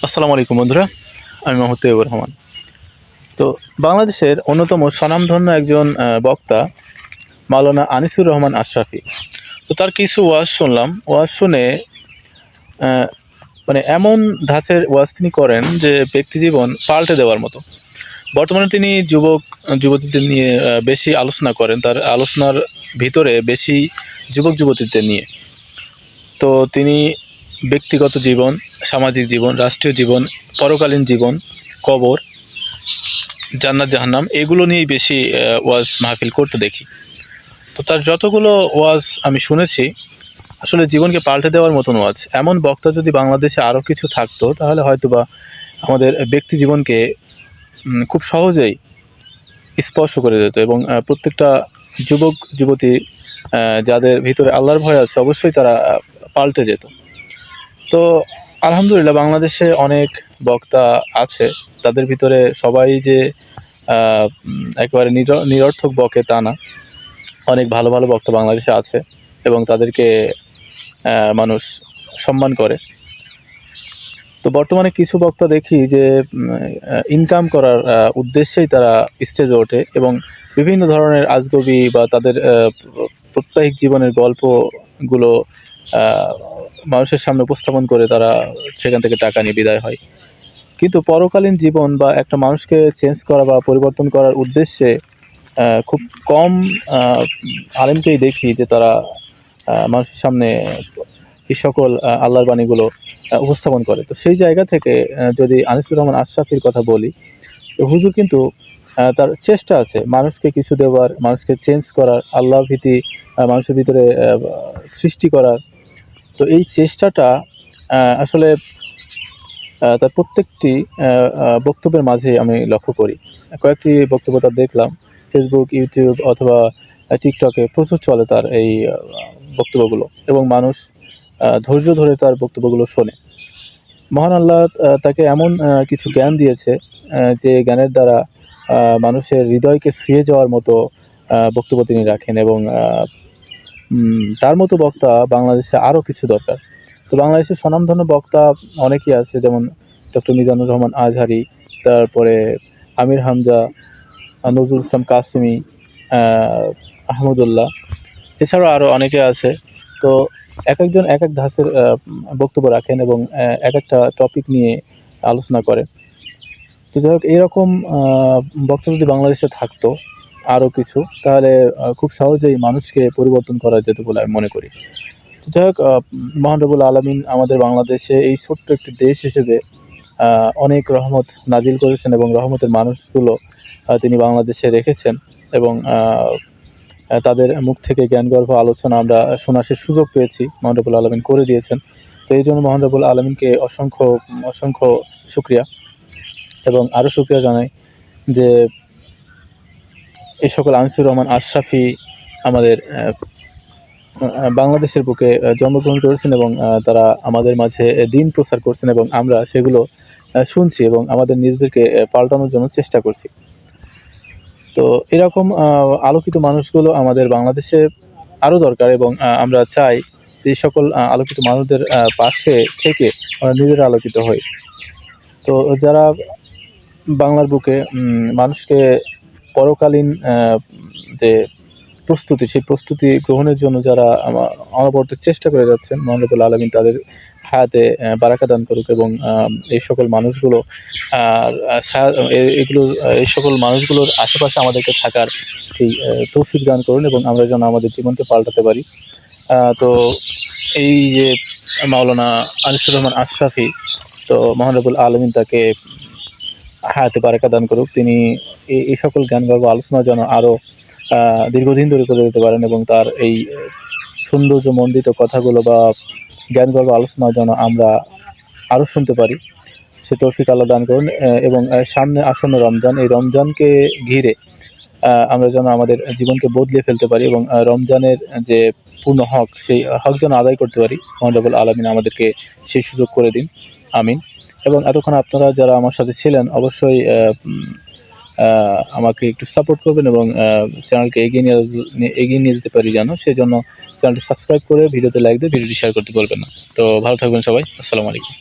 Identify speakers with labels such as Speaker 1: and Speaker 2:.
Speaker 1: আসসালামু আলাইকুম বন্ধুরা, আমি মোহাম্মদ তৈয়বুর রহমান। তো বাংলাদেশের অন্যতম স্বনামধন্য একজন বক্তা মাওলানা আনিসুর রহমান আশরাফী। তো তার কিছু ওয়াজ শুনলাম। ওয়াজ শুনে আহ, মানে এমন ধাঁচের ওয়াজ তিনি করেন যে ব্যক্তিজীবন পাল্টে দেওয়ার মতো। বর্তমানে তিনি যুবতীদের নিয়ে বেশি আলোচনা করেন, তার আলোচনার ভিতরে বেশি যুবক যুবতীদের নিয়ে। তো তিনি ব্যক্তিগত জীবন, সামাজিক জীবন, রাষ্ট্রীয় জীবন, পরকালীন জীবন, কবর, জান্নাত জাহান্নাম এগুলো নিয়েই বেশি ওয়াজ মাহফিল করতে দেখি। তো তার যতগুলো ওয়াজ আমি শুনেছি, আসলে জীবনকে পাল্টে দেওয়ার মতন ওয়াজ। এমন বক্তা যদি বাংলাদেশে আরও কিছু থাকতো তাহলে হয়তোবা আমাদের ব্যক্তি জীবনকে খুব সহজেই স্পর্শ করে যেত এবং প্রত্যেকটা যুবক যুবতী যাদের ভিতরে আল্লাহর ভয় আছে অবশ্যই তারা পাল্টে যেত। তো আলহামদুলিল্লাহ বাংলাদেশে অনেক বক্তা আছে, তাদের ভিতরে সবাই যে একেবারে নিরর্থক বকে তা না। অনেক ভালো ভালো বক্তা বাংলাদেশে আছে এবং তাদেরকে মানুষ সম্মান করে। তো বর্তমানে কিছু বক্তা দেখি যে ইনকাম করার উদ্দেশ্যেই তারা স্টেজে ওঠে এবং বিভিন্ন ধরনের আজগবি বা তাদের প্রত্যেক জীবনের গল্পগুলো মানুষের সামনে উপস্থাপন করে তারা সেখান থেকে টাকা নিয়ে বিদায় হয়। কিন্তু পরকালীন জীবন বা একটা মানুষকে চেঞ্জ করা বা পরিবর্তন করার উদ্দেশ্যে খুব কম আলেমকেই দেখি যে তারা মানুষের সামনে এই সকল আল্লাহর বাণীগুলো উপস্থাপন করে। তো সেই জায়গা থেকে যদি আনিসুর রহমান আশরাফির কথা বলি, তো হুজুর কিন্তু তার চেষ্টা আছে মানুষকে কিছু দেওয়ার, মানুষকে চেঞ্জ করার, আল্লাহ ভীতি মানুষের ভিতরে সৃষ্টি করার। তো এই চেষ্টাটা আসলে তার প্রত্যেকটি বক্তব্যের মাঝে আমি লক্ষ্য করি। কয়েকটি বক্তব্য তার দেখলাম ফেসবুক, ইউটিউব অথবা টিকটকে প্রচুর চলে তার এই বক্তব্যগুলো এবং মানুষ ধৈর্য ধরে তার বক্তব্যগুলো শোনে। মহান আল্লাহ তাকে এমন কিছু জ্ঞান দিয়েছে যে জ্ঞানের দ্বারা মানুষের হৃদয়কে ছুঁয়ে যাওয়ার মতো বক্তব্য তিনি রাখেন এবং তার মতো বক্তা বাংলাদেশে আরও কিছু দরকার। তো বাংলাদেশের স্বনামধন্য বক্তা অনেকেই আছে, যেমন ডক্টর মিজানুর রহমান আজহারি, তারপরে আমির হামজা, নজরুল ইসলাম কাসেমি, আহমদুল্লাহ, এছাড়াও আরও অনেকে আছে। তো এক একজন এক এক ধাঁচের বক্তব্য রাখেন এবং এক একটা টপিক নিয়ে আলোচনা করেন। তো যাই হোক, এইরকম বক্তা যদি বাংলাদেশে থাকতো আরও কিছু, তাহলে খুব সহজেই মানুষকে পরিবর্তন করা যেত বলে আমি মনে করি। তো যাই হোক, মহান রব্বুল আলামিন আমাদের বাংলাদেশে এই ছোট্ট একটি দেশ হিসেবে অনেক রহমত নাজিল করেছেন এবং রহমতের মানুষগুলো তিনি বাংলাদেশে রেখেছেন এবং তাদের মুখ থেকে জ্ঞানগর্ভ আলোচনা আমরা শোনার সে সুযোগ পেয়েছি, মহান রব্বুল আলামিন করে দিয়েছেন। তো এই জন্য মহান রব্বুল আলামিনকে অসংখ্য অসংখ্য শুকরিয়া এবং আরও শুকরিয়া জানাই যে এই সকল আনিসুর রহমান আশরাফি আমাদের বাংলাদেশের বুকে জন্মগ্রহণ করেছেন এবং তারা আমাদের মাঝে দিন প্রচার করছেন এবং আমরা সেগুলো শুনছি এবং আমাদের নিজেদেরকে পাল্টানোর জন্য চেষ্টা করছি। তো এরকম আলোকিত মানুষগুলো আমাদের বাংলাদেশে আরও দরকার এবং আমরা চাই যে এই সকল আলোকিত মানুষদের পাশে থেকে আমরা নিজেরা আলোকিত হই। তো যারা বাংলার বুকে মানুষকে পরকালীন যে প্রস্তুতি, সেই প্রস্তুতি গ্রহণের জন্য যারা অনবরত চেষ্টা করে যাচ্ছেন, মহান রব্বুল আলামিন তাদের হায়াতে বারাকা দান করুক এবং এই সকল মানুষগুলো এই সকল মানুষগুলোর আশেপাশে আমাদেরকে থাকার সেই তৌফিক দান করুন এবং আমরা যেন আমাদের জীবনকে পাল্টাতে পারি। তো এই যে মাওলানা আনিসুর রহমান আশরাফি, তো মহান রব্বুল আলামিন তাকে হায়াতে বারাকা দান করুক। তিনি এই সকল জ্ঞানগর্ভ আলোচনা যেন আরও দীর্ঘদিন ধরে করে যেতে পারেন এবং তার এই সৌন্দর্যমণ্ডিত কথাগুলো বা জ্ঞানগর্ভ আলোচনা যেন আমরা আরও শুনতে পারি, সে তৌফিক আল্লাহ দান করুন। এবং সামনে আসন্ন রমজান, এই রমজানকে ঘিরে আমরা যেন আমাদের জীবনকে বদলে ফেলতে পারি এবং রমজানের যে পূর্ণ হক, সেই হক যেন আদায় করতে পারি। মহান রব্বুল আলামিন আমাদেরকে সেই সুযোগ করে দিন, আমিন। এবং এতক্ষণ আপনারা যারা আমার সাথে ছিলেন অবশ্যই আমাকে একটু সাপোর্ট করবেন এবং চ্যানেলকে এগিয়ে নিয়ে যেতে পারি যেন, সেই জন্য চ্যানেলটি সাবস্ক্রাইব করে ভিডিওতে লাইক দিয়ে ভিডিওটি শেয়ার করতে বলবেন না। তো ভালো থাকবেন সবাই, আসসালামু আলাইকুম।